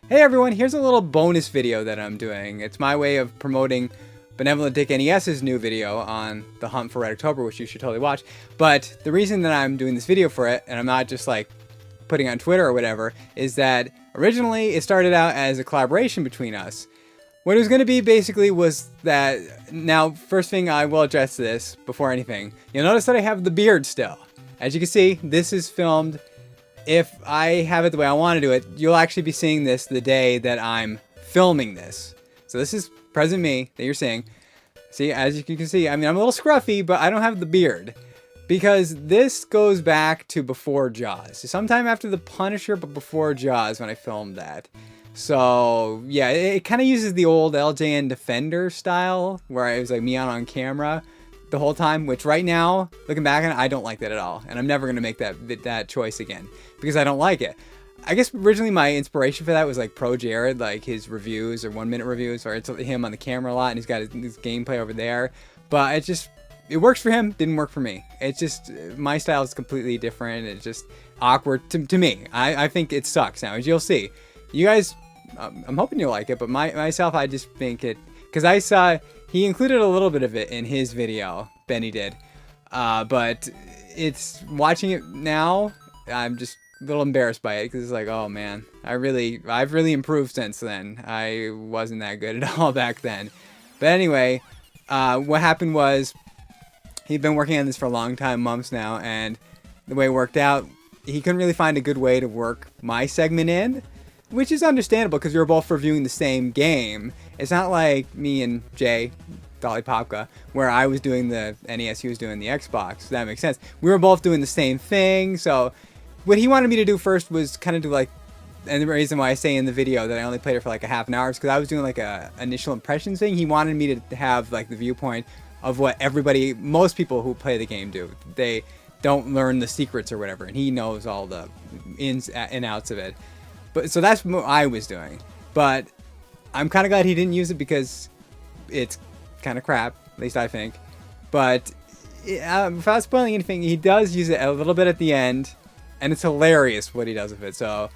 Hey everyone, here's a little bonus video that I'm doing. It's my way of promoting BeneVolentDickNES's new video on the hunt for Red October, which you should totally watch. But the reason that I'm doing this video for it, and I'm not just like putting it on Twitter or whatever, is that originally it started out as a collaboration between us. What it was going to be basically was that, now first thing I will address this before anything, you'll notice that I have the beard still. As you can see, this is filmed. If I have it the way I want to do it, you'll actually be seeing this the day that I'm filming this. So this is present me that you're seeing. See, as you can see, I mean, I'm a little scruffy, but I don't have the beard. Because this goes back to before Jaws. Sometime after The Punisher, but before Jaws when I filmed that. So, yeah, it kind of uses the old LJN Defender style, where it was like me on camera the whole time, which right now, looking back on it, I don't like that at all. And I'm never going to make that choice again, because I don't like it. I guess originally my inspiration for that was like Pro Jared, like his reviews or 1 minute reviews, or it's him on the camera a lot, and he's got his gameplay over there. But it works for him, didn't work for me. It's just, my style is completely different. It's just awkward to me. I think it sucks now, as you'll see. You guys, I'm hoping you'll like it, but myself, I just think it, because I saw, he included a little bit of it in his video, Bene did. But it's, watching it now, I'm just a little embarrassed by it, because it's like, oh man, I've really improved since then. I wasn't that good at all back then. But anyway, what happened was, he'd been working on this for a long time, months now, and the way it worked out, he couldn't really find a good way to work my segment in, which is understandable because we were both reviewing the same game. It's not like me and Jay, Dolly Popka, where I was doing the NES, he was doing the Xbox. So that makes sense. We were both doing the same thing, so what he wanted me to do first was kind of do like, and the reason why I say in the video that I only played it for like a half an hour is because I was doing like a initial impressions thing. He wanted me to have like the viewpoint of what most people who play the game do. They don't learn the secrets or whatever, and he knows all the ins and outs of it. But so that's what I was doing. But I'm kind of glad he didn't use it because it's kind of crap, at least I think. But without spoiling anything, he does use it a little bit at the end, and it's hilarious what he does with it. So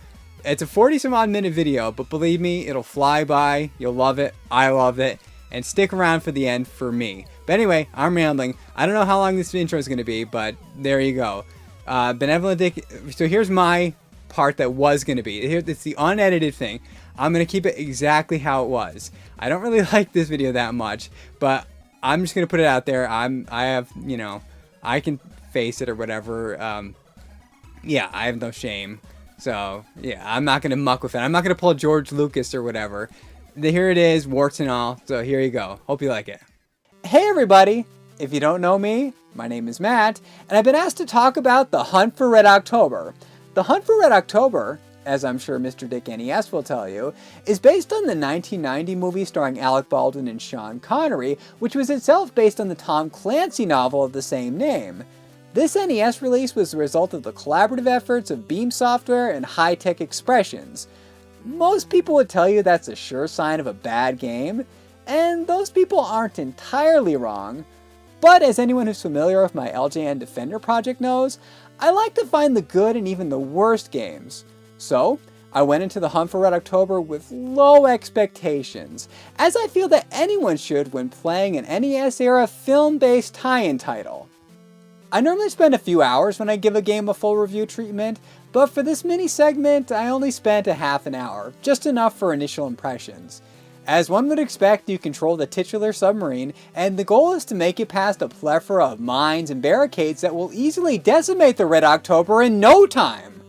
it's a 40-some-odd minute video, but believe me, it'll fly by. You'll love it. I love it. And stick around for the end for me. But anyway, I'm rambling. I don't know how long this intro is going to be, but there you go. So here's my part that was going to be. It's the unedited thing. I'm going to keep it exactly how it was. I don't really like this video that much, but I'm just going to put it out there. I have, you know, I can face it or whatever. Yeah, I have no shame. So, yeah, I'm not going to muck with it. I'm not going to pull George Lucas or whatever. Here it is, warts and all. So here you go. Hope you like it. Hey everybody! If you don't know me, my name is Matt, and I've been asked to talk about the Hunt for Red October. The Hunt for Red October, as I'm sure Mr. Dick NES will tell you, is based on the 1990 movie starring Alec Baldwin and Sean Connery, which was itself based on the Tom Clancy novel of the same name. This NES release was the result of the collaborative efforts of Beam Software and High Tech Expressions. Most people would tell you that's a sure sign of a bad game, and those people aren't entirely wrong. But as anyone who's familiar with my LJN Defender project knows, I like to find the good in even the worst games. So, I went into the Hunt for Red October with low expectations, as I feel that anyone should when playing an NES-era film-based tie-in title. I normally spend a few hours when I give a game a full review treatment, but for this mini segment, I only spent a half an hour, just enough for initial impressions. As one would expect, you control the titular submarine, and the goal is to make it past a plethora of mines and barricades that will easily decimate the Red October in no time.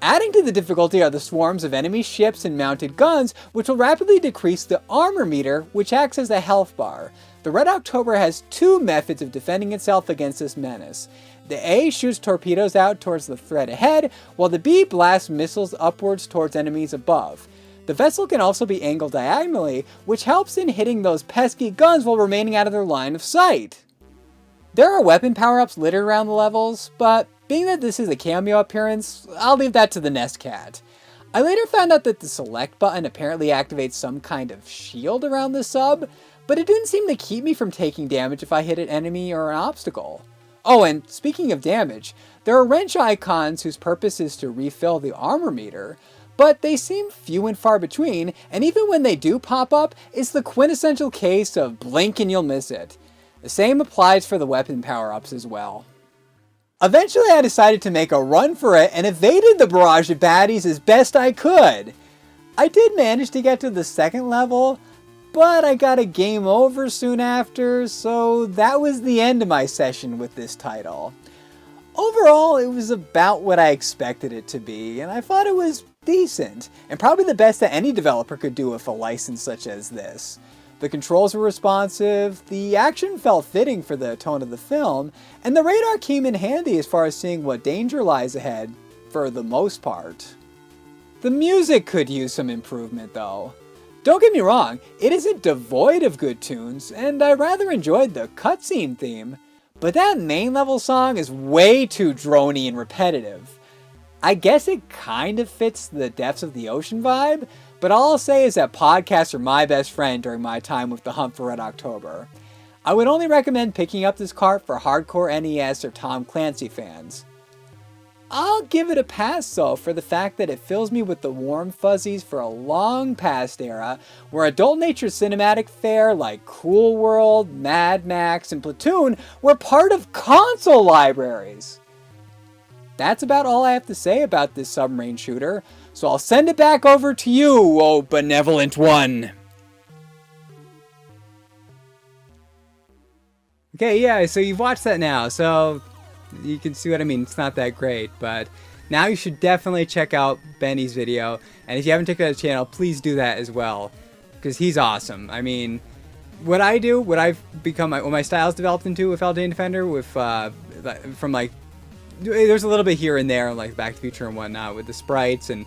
Adding to the difficulty are the swarms of enemy ships and mounted guns, which will rapidly decrease the armor meter, which acts as a health bar. The Red October has two methods of defending itself against this menace. The A shoots torpedoes out towards the threat ahead, while the B blasts missiles upwards towards enemies above. The vessel can also be angled diagonally, which helps in hitting those pesky guns while remaining out of their line of sight. There are weapon power-ups littered around the levels, but being that this is a cameo appearance, I'll leave that to the Nest Cat. I later found out that the select button apparently activates some kind of shield around the sub, but it didn't seem to keep me from taking damage if I hit an enemy or an obstacle. Oh, and speaking of damage, there are wrench icons whose purpose is to refill the armor meter, but they seem few and far between, and even when they do pop up, it's the quintessential case of blink and you'll miss it. The same applies for the weapon power-ups as well. Eventually I decided to make a run for it and evaded the barrage of baddies as best I could. I did manage to get to the second level, but I got a game over soon after, so that was the end of my session with this title. Overall, it was about what I expected it to be, and I thought it was decent, and probably the best that any developer could do with a license such as this. The controls were responsive, the action felt fitting for the tone of the film, and the radar came in handy as far as seeing what danger lies ahead, for the most part. The music could use some improvement though. Don't get me wrong, it isn't devoid of good tunes, and I rather enjoyed the cutscene theme, but that main level song is way too drony and repetitive. I guess it kind of fits the depths of the ocean vibe, but all I'll say is that podcasts are my best friend during my time with the Hunt for Red October. I would only recommend picking up this cart for hardcore NES or Tom Clancy fans. I'll give it a pass though for the fact that it fills me with the warm fuzzies for a long past era where adult nature cinematic fare like Cool World, Mad Max, and Platoon were part of console libraries. That's about all I have to say about this submarine shooter, so I'll send it back over to you, oh benevolent one. Okay, yeah, so you've watched that now, so you can see what I mean. It's not that great, but now you should definitely check out Bene's video, and if you haven't checked out his channel, please do that as well, because he's awesome. I mean, what I do, what I've become, what my style's developed into with Elden Defender, with from like, there's a little bit here and there, like Back to the Future and whatnot, with the sprites, and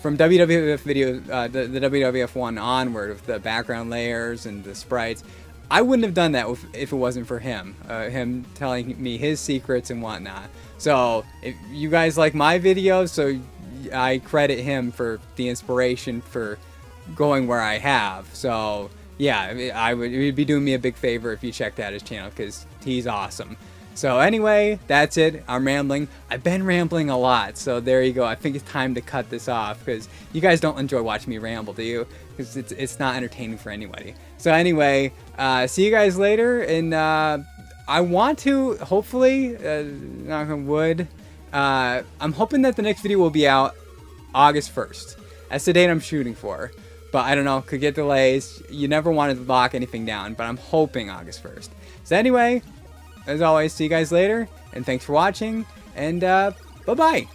from WWF video, the WWF one onward, with the background layers and the sprites. I wouldn't have done that if it wasn't for him, him telling me his secrets and whatnot. So if you guys like my videos, so I credit him for the inspiration for going where I have. So yeah, it would be doing me a big favor if you checked out his channel, because he's awesome. So anyway, that's it. I'm rambling. I've been rambling a lot, so there you go. I think it's time to cut this off, because you guys don't enjoy watching me ramble, do you? Because it's not entertaining for anybody. So anyway, see you guys later, and I want to, hopefully, knock on wood, I'm hoping that the next video will be out August 1st. That's the date I'm shooting for. But I don't know, could get delays. You never want to lock anything down, but I'm hoping August 1st. So anyway, as always, see you guys later, and thanks for watching, and bye-bye.